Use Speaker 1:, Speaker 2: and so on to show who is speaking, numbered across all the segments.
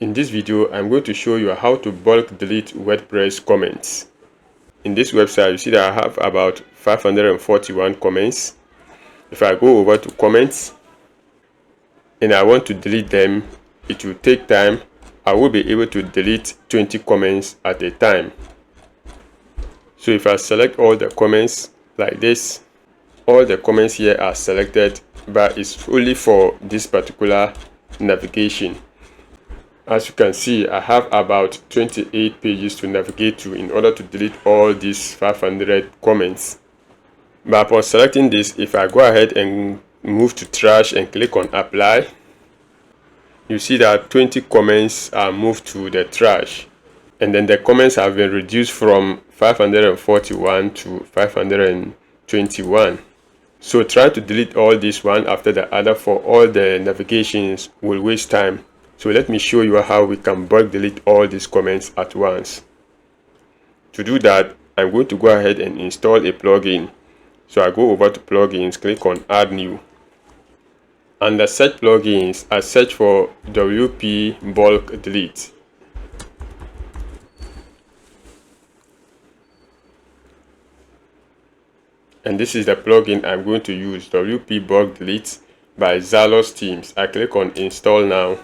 Speaker 1: In this video, I'm going to show you how to bulk delete WordPress comments. In this website, you see that I have about 541 comments. If I go over to comments and I want to delete them, it will take time. I will be able to delete 20 comments at a time. So if I select all the comments like this, all the comments here are selected, but it's only for this particular navigation. As you can see, I have about 28 pages to navigate to in order to delete all these 500 comments. But upon selecting this, if I go ahead and move to trash and click on apply, you see that 20 comments are moved to the trash. And then the comments have been reduced from 541 to 521. So trying to delete all this one after the other for all the navigations will waste time. So let me show you how we can bulk delete all these comments at once. To do that, I'm going to go ahead and install a plugin. So I go over to plugins, click on add new. Under search plugins, I search for WP bulk delete. And this is the plugin I'm going to use, WP bulk delete by Zalos Teams. I click on install now.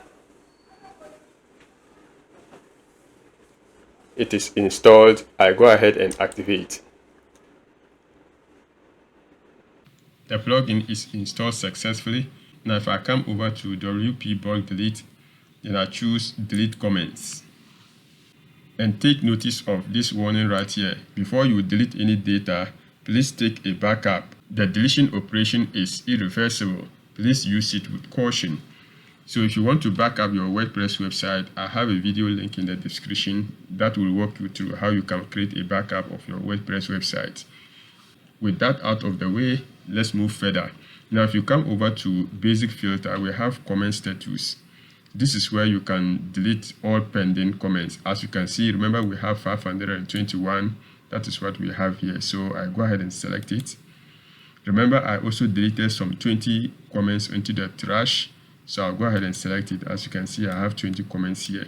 Speaker 1: It is installed. I go ahead and activate. The plugin is installed successfully. Now if I come over to WP bulk delete, then I choose delete comments. And take notice of this warning right here. Before you delete any data, please take a backup. The deletion operation is irreversible. Please use it with caution. So if you want to back up your WordPress website, I have a video link in the description that will walk you through how you can create a backup of your WordPress website. With that out of the way, let's move further. Now if you come over to basic filter, we have comment status. This is where you can delete all pending comments. As you can see, remember we have 521. That is what we have here. So I go ahead and select it. Remember, I also deleted some 20 comments into the trash. So I'll go ahead and select it. As you can see, I have 20 comments here.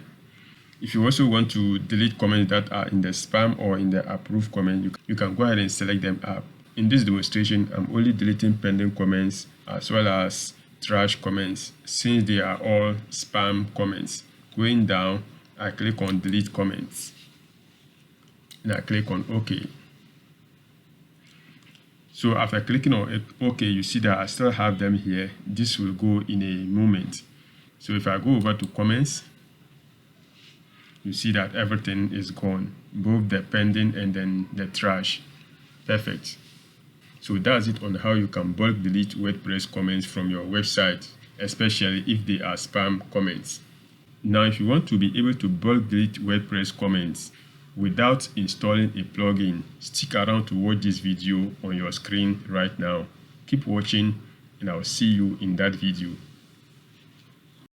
Speaker 1: If you also want to delete comments that are in the spam or in the approved comment, you can go ahead and select them up. In this demonstration, I'm only deleting pending comments as well as trash comments since they are all spam comments. Going down, I click on delete comments and I click on OK. So after clicking on OK, you see that I still have them here. This will go in a moment. So if I go over to comments, you see that everything is gone, both the pending and then the trash. Perfect. So that's it on how you can bulk delete WordPress comments from your website, especially if they are spam comments. Now, if you want to be able to bulk delete WordPress comments without installing a plugin, stick around to watch this video on your screen right now. Keep watching and I'll see you in that video.